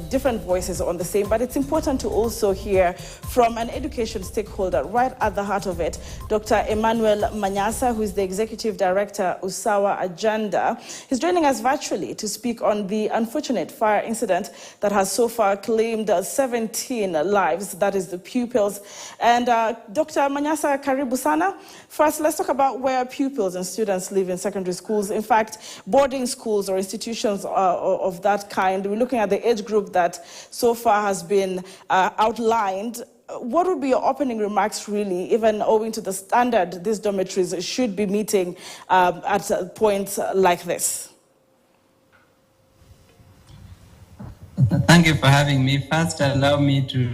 different voices on the same, but it's important to also hear from an education stakeholder right at the heart of it, Dr. Emmanuel Manyasa, who is the Executive Director, Usawa Agenda. He's joining us virtually to speak on the unfortunate fire incident that has so far claimed 17 lives, that is the pupils. And Dr. Manyasa, karibu sana. First, let's talk about where pupils and students live in secondary schools. In fact, boarding schools or institutions of that kind. We're looking at the age group that so far has been outlined. What would be your opening remarks, really, even owing to the standard these dormitories should be meeting at points like this? Thank you for having me. First, allow me to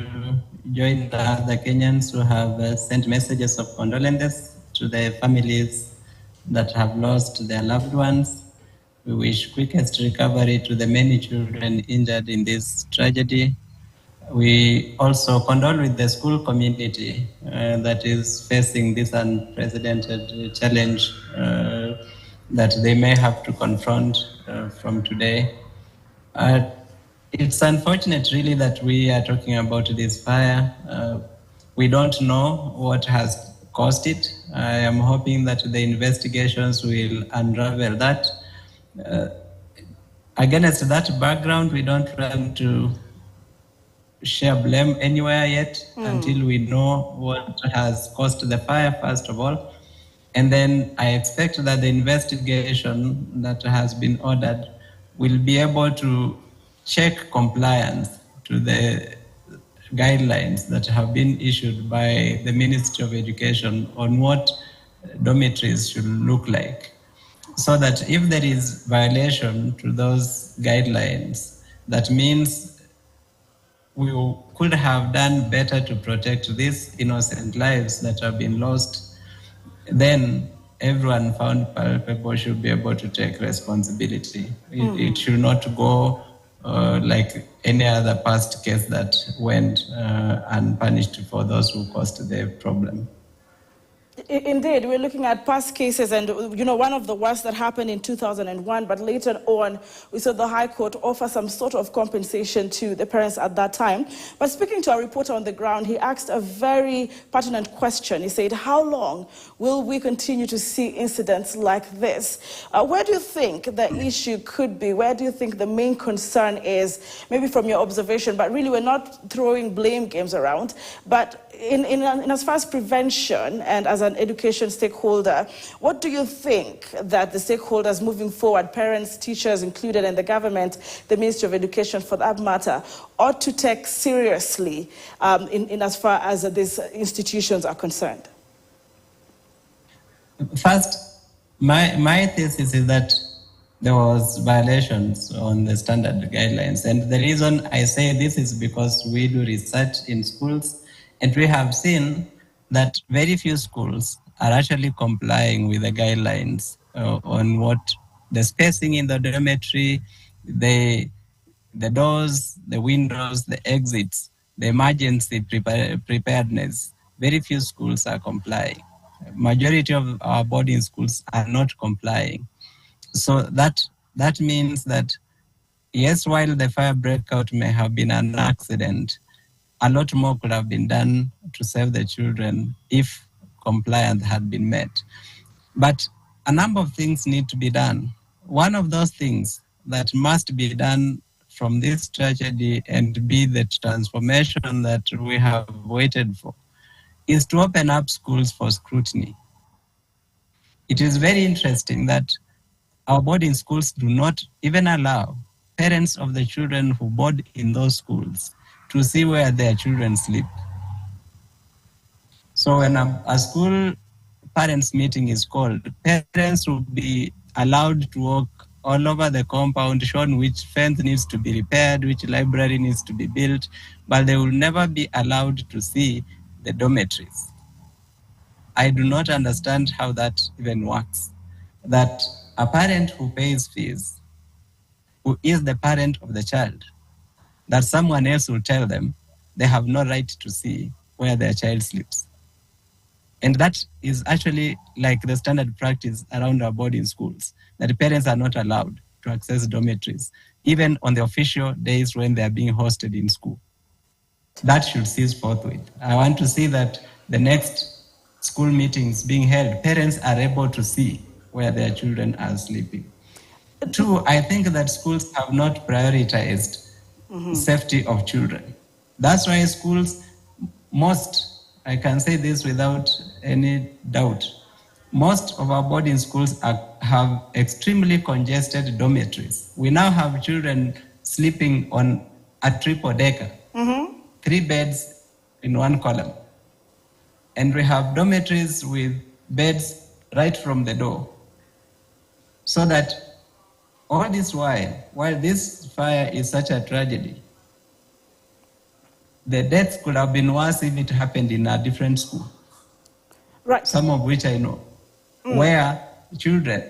join the Kenyans who have sent messages of condolences to the families that have lost their loved ones. We wish quickest recovery to the many children injured in this tragedy. We also condole with the school community that is facing this unprecedented challenge that they may have to confront from today. It's unfortunate really that we are talking about this fire. We don't know what has caused it. I am hoping that the investigations will unravel that. Against that background, we don't want to share blame anywhere yet until we know what has caused the fire, first of all. And then I expect that the investigation that has been ordered will be able to check compliance to the guidelines that have been issued by the Ministry of Education on what dormitories should look like. So that if there is violation to those guidelines, that means we could have done better to protect these innocent lives that have been lost, then everyone found culpable should be able to take responsibility. It should not go like any other past case that went unpunished for those who caused the problem. Indeed, we're looking at past cases, and one of the worst that happened in 2001, but later on, we saw the High Court offer some sort of compensation to the parents at that time. But speaking to a reporter on the ground, he asked a very pertinent question. He said, how long will we continue to see incidents like this? Where do you think the issue could be? Where do you think the main concern is? Maybe from your observation, but really we're not throwing blame games around, but in as far as prevention and as an education stakeholder, what do you think that the stakeholders moving forward, parents, teachers included, and the government, the Ministry of Education for that matter, ought to take seriously in as far as these institutions are concerned? First, my thesis is that there was violations on the standard guidelines. And the reason I say this is because we do research in schools, and we have seen that very few schools are actually complying with the guidelines on what the spacing in the dormitory, the doors, the windows, the exits, the emergency preparedness. Very few schools are complying. Majority of our boarding schools are not complying. So that means that, yes, while the fire breakout may have been an accident, a lot more could have been done to save the children if compliance had been met. But a number of things need to be done. One of those things that must be done from this tragedy and be the transformation that we have waited for is to open up schools for scrutiny. It is very interesting that our boarding schools do not even allow parents of the children who board in those schools to see where their children sleep. So when a school parents meeting is called, parents will be allowed to walk all over the compound, shown which fence needs to be repaired, which library needs to be built, but they will never be allowed to see the dormitories. I do not understand how that even works. That a parent who pays fees, who is the parent of the child, that someone else will tell them they have no right to see where their child sleeps. And that is actually like the standard practice around our boarding schools, that parents are not allowed to access dormitories. even on the official days when they are being hosted in school. That should cease forthwith. I want to see that the next school meetings being held, parents are able to see where their children are sleeping. Two, I think that schools have not prioritized safety of children. That's why schools, I can say this without any doubt, most of our boarding schools have extremely congested dormitories. We now have children sleeping on a triple decker, 3 beds in one column. And we have dormitories with beds right from the door. So that all this while this fire is such a tragedy, the deaths could have been worse if it happened in a different school. Right. Some of which I know, where children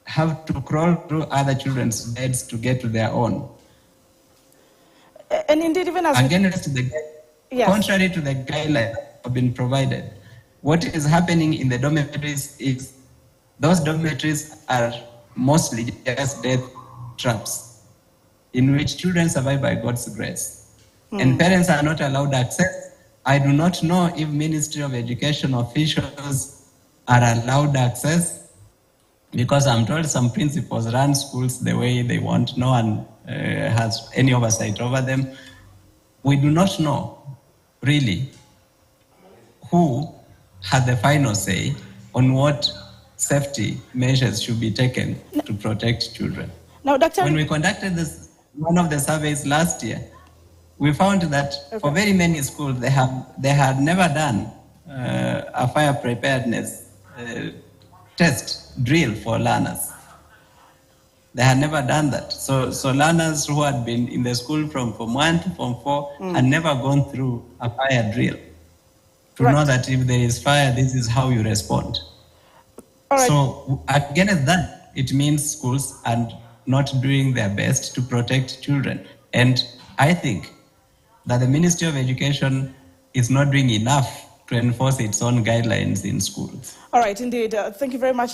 have to crawl through other children's beds to get to their own. And indeed, even as contrary to the guidelines that have been provided, what is happening in the dormitories is those dormitories are mostly just death traps in which children survive by God's grace. And parents are not allowed access. I do not know if Ministry of Education officials are allowed access, because I'm told some principals run schools the way they want. No one has any oversight over them. We do not know really who had the final say on what safety measures should be taken to protect children. Now, Dr. When we conducted one of the surveys last year, we found that for very many schools, they had never done a fire preparedness test drill for learners. They had never done that. So learners who had been in the school from Form 1 to Form 4 had never gone through a fire drill to know that if there is fire, this is how you respond. All right. So against that, it means schools are not doing their best to protect children. And I think that the Ministry of Education is not doing enough to enforce its own guidelines in schools. All right, indeed. Thank you very much.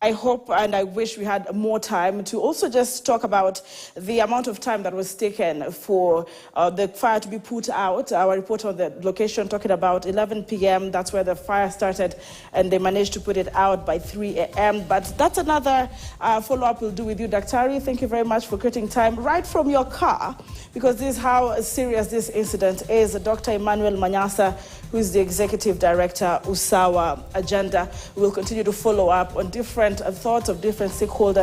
I hope and I wish we had more time to also just talk about the amount of time that was taken for the fire to be put out. Our report on the location talking about 11 p.m. That's where the fire started, and they managed to put it out by 3 a.m. But that's another follow-up we'll do with you, Daktari. Thank you very much for creating time right from your car, because this is how serious this incident is. Dr. Emmanuel Manyasa, who is the Executive Director, Usawa Agenda, will continue to follow up on different thoughts of different stakeholders